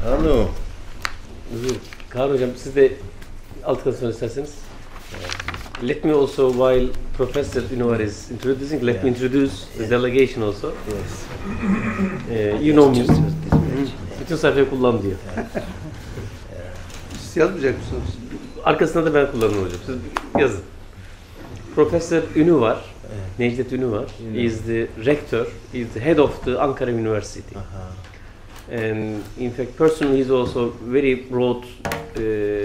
Hello. Kaan hocam, siz de alt katı isterseniz. Let me also, while Professor ÜNÜVAR is introducing, let me introduce the delegation also. Yes. You know me. Bütün sayfayı kullan diyor. Siz yazmayacak mısınız? Arkasında da ben kullanırım hocam. Siz yazın. Professor ÜNÜVAR, Necdet ÜNÜVAR, is the rector, is the head of the Ankara Üniversitesi. And in fact, personally, he's also very broad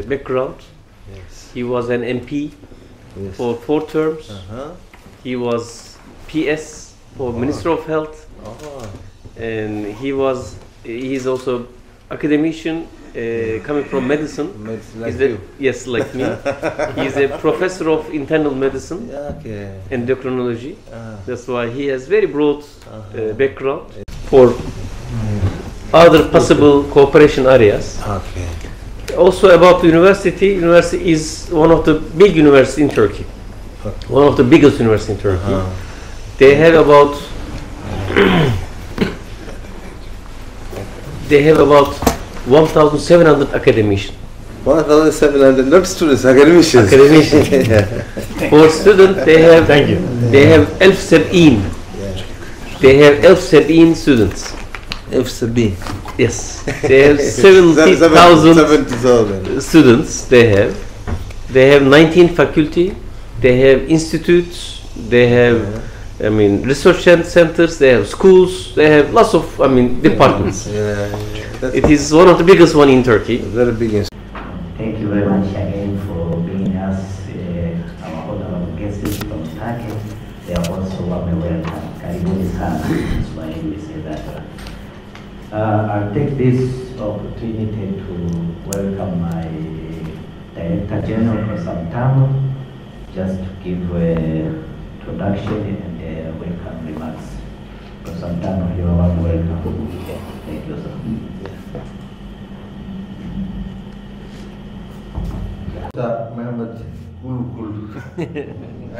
background. Yes. He was an MP for 4 terms. He was PS for Minister of Health. And he is also academician coming from medicine. Yes, like me. He is a professor of internal medicine and endocrinology. That's why he has very broad background for other possible cooperation areas. Also about the university, university is one of the big universities in Turkey. One of the biggest universities in Turkey. They have about 1,700 academicians. 1,700, not students, academicians. For students, they have 1,070. They have 1,070 students. FCB. Yes, they have 70,000 students. They have 19 faculty. They have institutes. They have, research centers. They have schools. They have lots of, departments. It is one of the biggest one in Turkey. Very big. Thank you very much again for being us, our honorable guests from Turkey. They are also warmly welcome. Karibuni sana. Swahili we say that. I'll take this opportunity to welcome my Director General, Professor Tamo, just to give introduction and welcome remarks. Professor Tamo, you are welcome. Thank you, sir. Mehmet Gulgul. I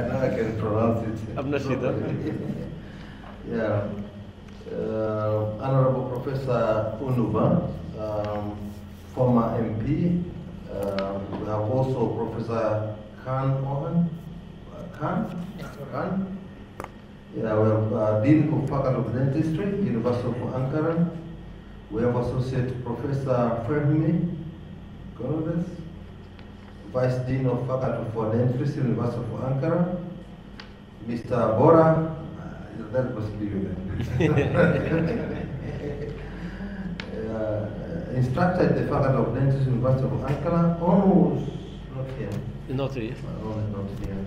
know I can pronounce it. I'm not sure. Yeah. Honorable Professor ÜNÜVAR, former MP. We have also Professor Khan. Yeah, we have Dean of Faculty of Dentistry, University of Ankara. We have Associate Professor Fehmi Gonodes, Vice Dean of Faculty for Dentistry, University of Ankara. Mr. Bora, that must be you then. Instructor at the Faculty of Dentistry, University of Ankara. Almost not here. Not here. Not here.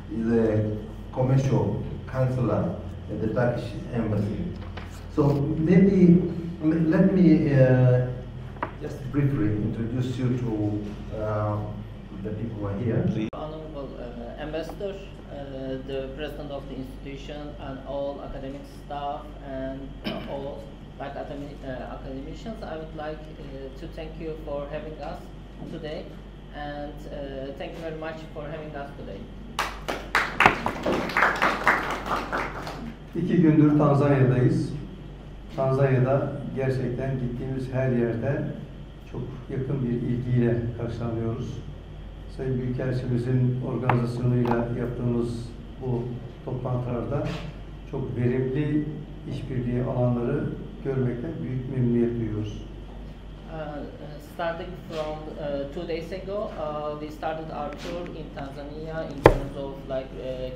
He's a commercial counselor at the Turkish embassy. So maybe let me just briefly introduce you to the people who are here. Honorable Ambassador, the President of the institution, and all academic staff, and all academicians, I would like to thank you for having us today, and thank you very much for having us today. 2 gündür Tanzanya'dayız. Tanzanya'da gerçekten gittiğimiz her yerde çok yakın bir ilgiyle karşılanıyoruz. Sayın Büyükelçimizin organizasyonuyla yaptığımız bu toplantılarda çok verimli işbirliği alanları görmekten büyük memnuniyet duyuyoruz. Starting from 2 days ago, we started our tour in Tanzania in terms of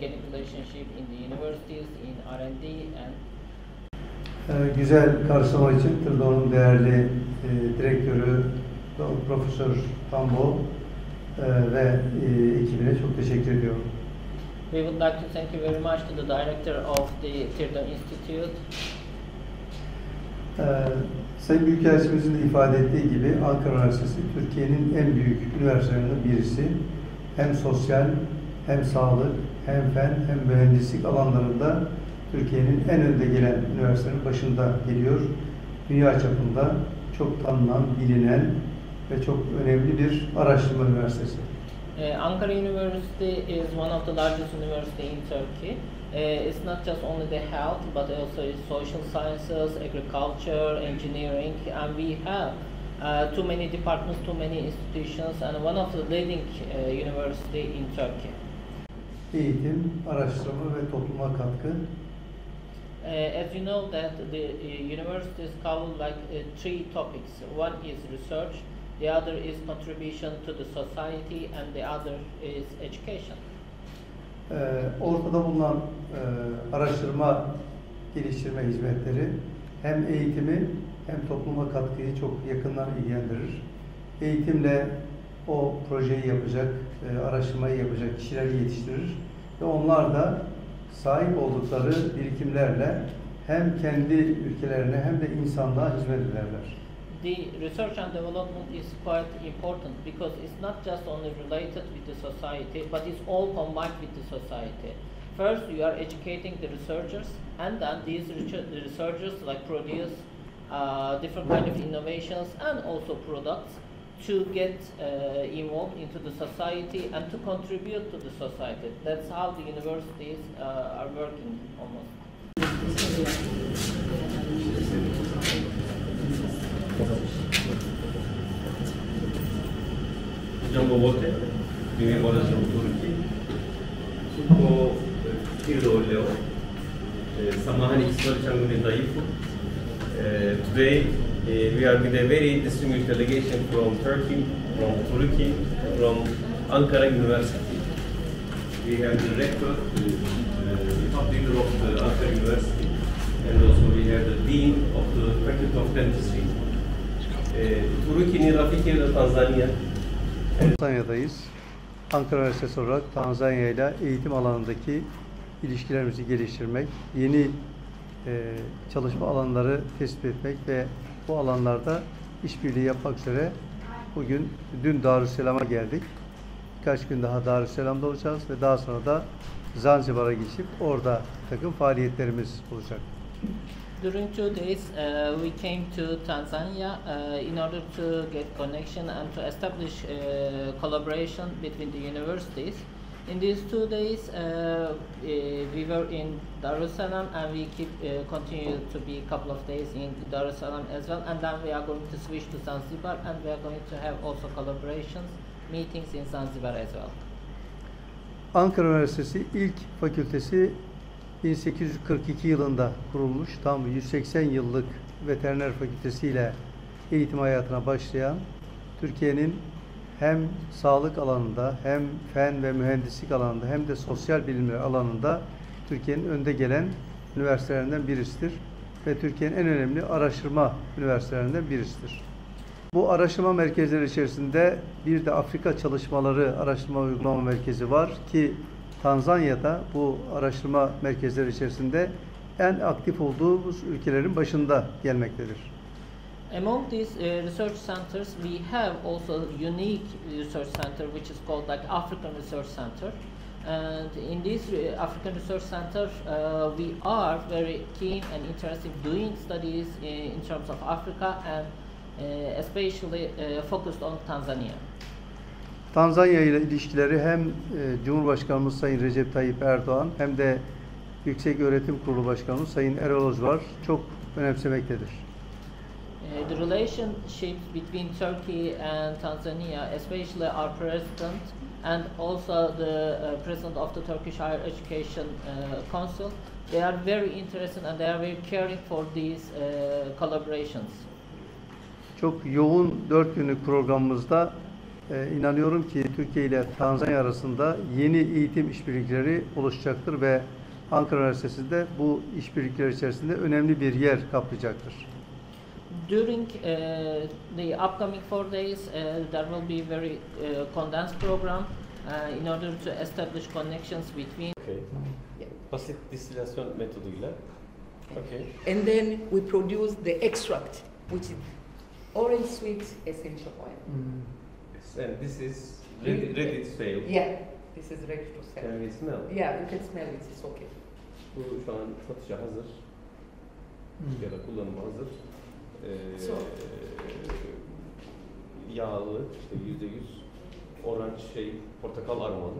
getting relationship in the universities, in R&D and güzel karşılama için TIRDO'nun değerli direktörü Profesör Tambo ve ekibine çok teşekkür ediyorum. We would like to thank you very much to the director of the TIRDO Institute. Sayın Büyükelçimizin de ifade ettiği gibi Ankara Üniversitesi Türkiye'nin en büyük üniversitelerinden birisi. Hem sosyal, hem sağlık, hem fen, hem mühendislik alanlarında Türkiye'nin en önde gelen üniversitelerin başında geliyor. Dünya çapında çok tanınan, bilinen ve çok önemli bir araştırma üniversitesi. Ankara University is one of the largest universities in Turkey. It's not just only the health, but also social sciences, agriculture, engineering, and we have too many departments, too many institutions, and one of the leading university in Turkey. Eğitim, araştırma ve topluma katkı. As you know that the universities cover like three topics. One is research, the other is contribution to the society, and the other is education. Ortada bulunan araştırma, geliştirme hizmetleri hem eğitimi hem topluma katkıyı çok yakından ilgilendirir. Eğitimle o projeyi yapacak, araştırmayı yapacak kişileri yetiştirir ve onlar da sahip oldukları birikimlerle hem kendi ülkelerine hem de insanlığa hizmet ederler. The research and development is quite important because it's not just only related with the society, but it's all combined with the society. First, you are educating the researchers, and then these researchers like produce different kind of innovations and also products to get involved into the society and to contribute to the society. That's how the universities are working almost. Hocam robote, vivimos en Turquía. Ko TIRDO'yu, Samahani Historian Zayıfı. Today we are with a very distinguished delegation from Turkey, from Ankara Üniversitesi. We have the rector, the top leader of the Ankara Üniversitesi, and also we have the dean of the Faculty of Dentistry. Turki'nin Rafike'de Tanzanya. Tanzanya'dayız. Ankara Üniversitesi olarak Tanzanya ile eğitim alanındaki ilişkilerimizi geliştirmek, yeni çalışma alanları tespit etmek ve bu alanlarda işbirliği yapmak üzere dün Darüsselam'a geldik. Birkaç gün daha Darüsselam'da olacağız ve daha sonra da Zanzibar'a geçip orada takım faaliyetlerimiz olacak. During 2 days, we came to Tanzania in order to get connection and to establish collaboration between the universities. In these 2 days, we were in Dar es Salaam, and we continue to be a couple of days in Dar es Salaam as well. And then we are going to switch to Zanzibar, and we are going to have also collaborations, meetings in Zanzibar as well. Ankara Üniversitesi ilk fakültesi 1842 yılında kurulmuş, tam 180 yıllık veteriner fakültesiyle eğitim hayatına başlayan, Türkiye'nin hem sağlık alanında hem fen ve mühendislik alanında hem de sosyal bilimler alanında Türkiye'nin önde gelen üniversitelerinden birisidir ve Türkiye'nin en önemli araştırma üniversitelerinden birisidir. Bu araştırma merkezleri içerisinde bir de Afrika Çalışmaları Araştırma Uygulama Merkezi var ki Tanzanya'da bu araştırma merkezleri içerisinde en aktif olduğumuz ülkelerin başında gelmektedir. Among these research centers, we have also unique research center which is called like African Research Center. And in this African Research Center, we are very keen and interested doing studies in terms of Africa and especially focused on Tanzania. Tanzanya ile ilişkileri hem Cumhurbaşkanımız Sayın Recep Tayyip Erdoğan hem de Yüksek Öğretim Kurulu Başkanımız Sayın Erol Özvar çok önemsemektedir. The relationship between Turkey and Tanzania, especially our president and also the president of the Turkish Higher Education Council, they are very interested and they are very caring for these collaborations. Çok yoğun 4 günlük programımızda inanıyorum ki Türkiye ile Tanzanya arasında yeni eğitim işbirlikleri oluşacaktır ve Ankara Üniversitesi'nde bu işbirlikleri içerisinde önemli bir yer kaplayacaktır. During the upcoming 4 days, there will be very condensed program in order to establish connections between. Okay. Basit distilasyon metoduyla. Okay. And then we produce the extract, which is orange sweet essential oil. And this is ready to sell. Yeah, this is ready to sell. Can we smell? Yeah, you can smell it, it's okay. Bu şu an satışa hazır. Ya da kullanıma hazır. Yağlı, işte %100 orange portakal aromalı.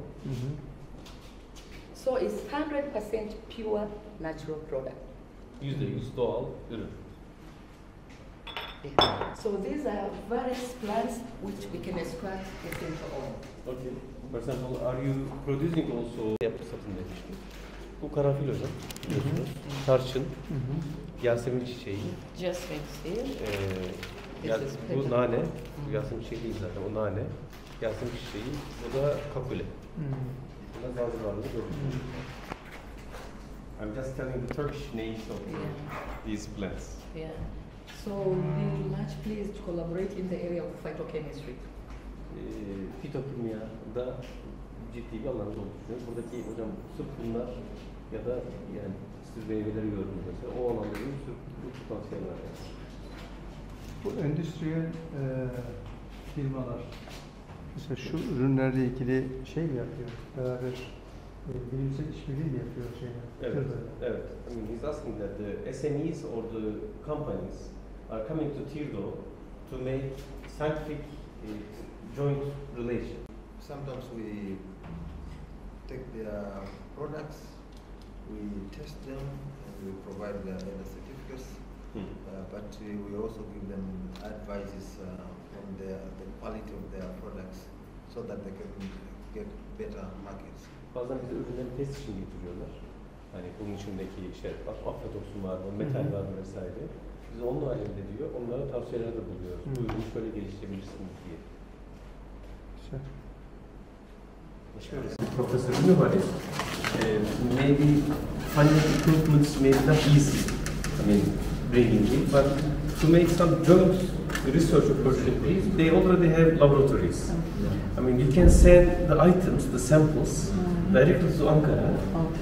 So it's 100% pure natural product. %100 doğal ürün. Yeah. So these are various plants which we can extract essential oil. Okay. For example, are you producing also yapı satın demiştim. Bu karanfil hocam, biliyorsunuz. Tarçın, Yasemin çiçeği. Jasmine seed. Bu nane, bu Yasemin çiçeği değil zaten, o nane. Yasemin çiçeği, bu da kakule. Bunlar bazılarını görüyorsunuz. I'm just telling the Turkish names of these plants. Yeah. So we're much pleased to collaborate in the area of phytochemistry. Fitokimyada ciddi bir alanında oluşuyor. Buradaki hocam sırf bunlar ya da yani siz meyveleri gördünüz mesela o alanda bir sürü potansiyel var yani. Bu endüstriyel firmalar mesela şu ürünlerle ilgili şey mi yapıyor? Beraber bilimsel işbirliği mi yapıyor şeyler? Evet, evet. I mean, he's asking that the SMEs or the companies are coming to TIRDO to make scientific joint relation. Sometimes we take their products, we test them, and we provide their certificates. But we also give them advices on the quality of their products so that they can get better markets. Bazen bize ürünleri test için getiriyorlar. Hani bunun içindeki işte aflatoksin var mı, metal var mı vesaire. Biz onun halinde diyor, onlara tavsiyelerde buluyoruz. Bu ürünü şöyle geliştirebilirsiniz diye. Güzel. Professor ÜNÜVAR maybe finding equipments may be not easy. I mean, bringing it, but to make some joint research opportunities, they already have laboratories. I mean, you can send the items, the samples, directly to Ankara,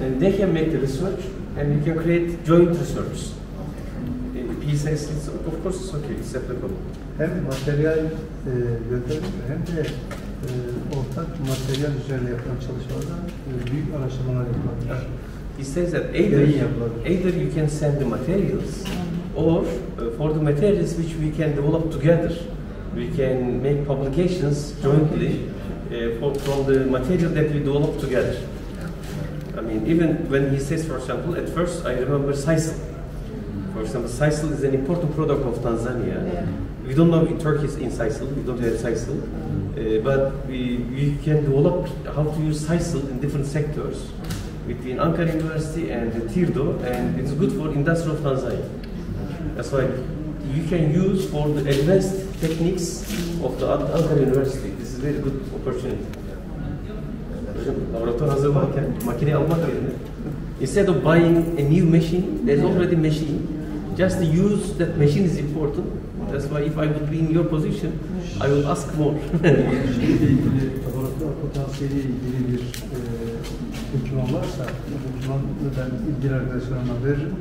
and they can make the research, and you can create joint research. He says, of course, it's okay, it's applicable. Hem materyal yöntemleri hem de ortak materyal üzerine yapılan çalışmalardan büyük araştırmalar yapılabilir. He says that either you can send the materials, or for the materials which we can develop together, we can make publications jointly from the material that we develop together. I mean, even when he says, for example, at first I remember sisal. For example, sisal is an important product of Tanzania. We don't know in Turkey in sisal, we don't have sisal, but we can develop how to use sisal in different sectors between Ankara Üniversitesi and the TIRDO, and it's good for industry of Tanzania. That's why you can use for the advanced techniques of the Ankara Üniversitesi. This is a very good opportunity. Laboratuvar hazırlarken makineyi almak yerine, instead of buying a new machine, there's already machine. Just to use that machine is important. That's why if I would be in your position, I will ask more. Laboratuvar potansiyeli ilgili bir doküman varsa, bu dokümanı ben ilgili arkadaşlarıma veririm.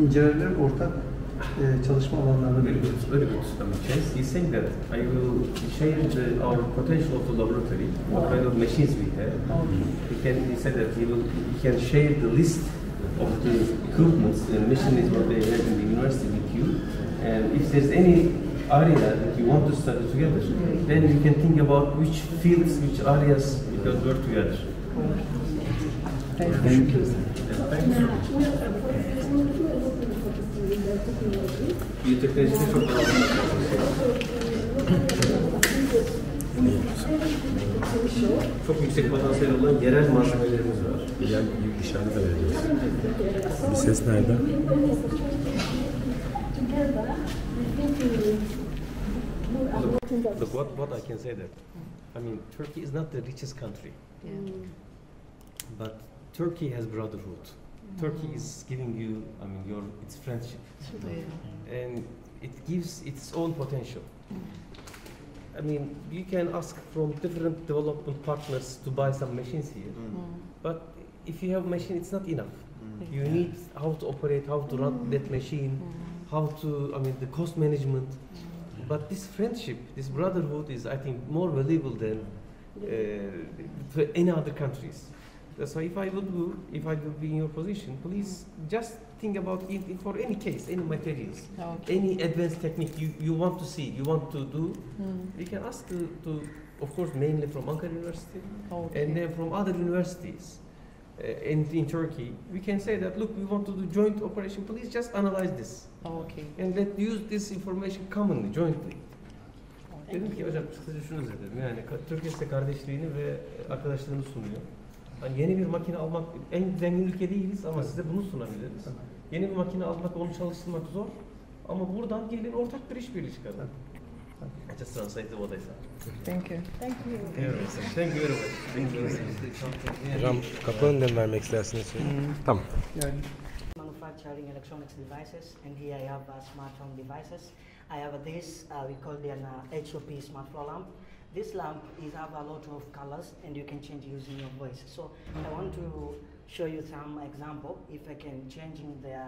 İncelerler, ortak çalışma alanlarını Very good, very good. He's saying that I will share our potential of the laboratory, what kind of machines we have. He said that he can share the list of the equipments and machines what they have in the university with you. And if there's any area that you want to study together, then you can think about which fields, which areas we can work together. Thank you. Biyoteknolojide çok çok yüksek potansiyel olan yerel malzemelerimiz var. Yani işaret de veriyoruz. Bir ses nerede? Look, what I can say that, I mean, Turkey is not the richest country, but Turkey has brotherhood. Turkey is giving you, I mean, its friendship, and it gives its own potential. I mean, you can ask from different development partners to buy some machines here, but if you have a machine, it's not enough. You need how to operate, how to run that machine, how to, I mean, the cost management. But this friendship, this brotherhood is, I think, more valuable than for any other countries. So if I would be in your position, please just think about it for any case, any materials, any advanced technique you want to see, you want to do. You can ask to of course, mainly from Ankara University, and then from other universities. in Turkey, we can say that, look, we want to do joint operation, please just analyze this. Okay. And let's use this information commonly, jointly. Dedim ki hocam kısaca şunu dedim, yani Türkiye size kardeşliğini ve arkadaşlığını sunuyor. Hani yeni bir makine almak, en zengin ülke değiliz ama size bunu sunabiliriz. Yeni bir makine almak, onu çalıştırmak zor. Ama buradan gelin ortak bir işbirliği çıkaralım. Just translate what I said. Thank you. Thank you. Thank you very much. Thank you. Hocam kapı önünden vermek isterseniz. Tamam. Yani Manufacturing electronics devices, and here I have smart home devices. I have this, we call it an HOP smart floor lamp. This lamp is have a lot of colors and you can change using your voice. So I want to show you some example if I can changing the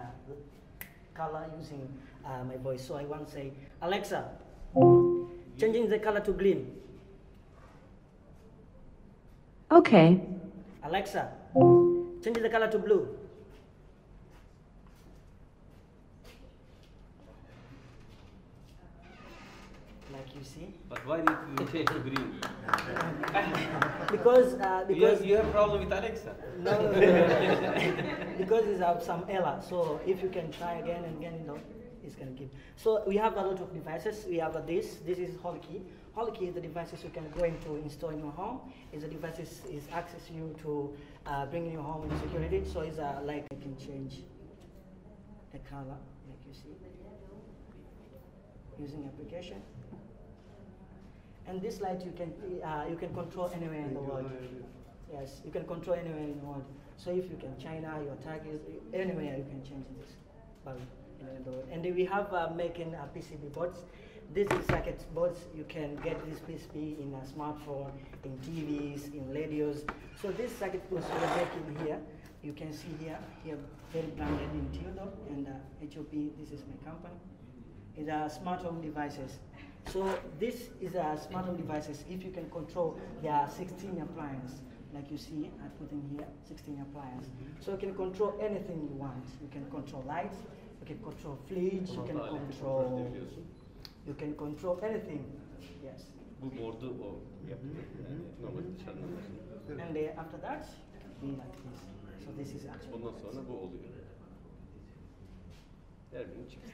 color using my voice. So I want to say, Alexa, changing the color to green. Okay. Alexa, changing the color to blue. Like you see. But why did you change to green? because you have problem with Alexa. No, because it's have some error. So if you can try again and again, it's gonna give. So we have a lot of devices. We have this. This is Hotkey. Hotkey is the devices you can go into install in your home. It's the devices is access you to bring in your home with security. So it's like you can change the color, like you see, using application. And this light you can control anywhere in the world. Yes, you can control anywhere in the world. So if you can China, your target, anywhere you can change this bulb in the world. And then we have making PCB boards. This is circuit boards. You can get this PCB in a smartphone, in TVs, in radios. So this circuit boards we are making here. You can see here very branded in TIRDO and HOP. This is my company. It's smart home devices. So this is a smart home devices. If you can control, there are 16 appliances. Like you see, I put in here 16 appliances. So you can control anything you want. You can control lights, you can control fridge, you can control anything. Yes. Bu board'u o yaptı. Normal dışarıdan. And after that, be like this. So this is actually. Ondan sonra bu oluyor. Her gün çıksın.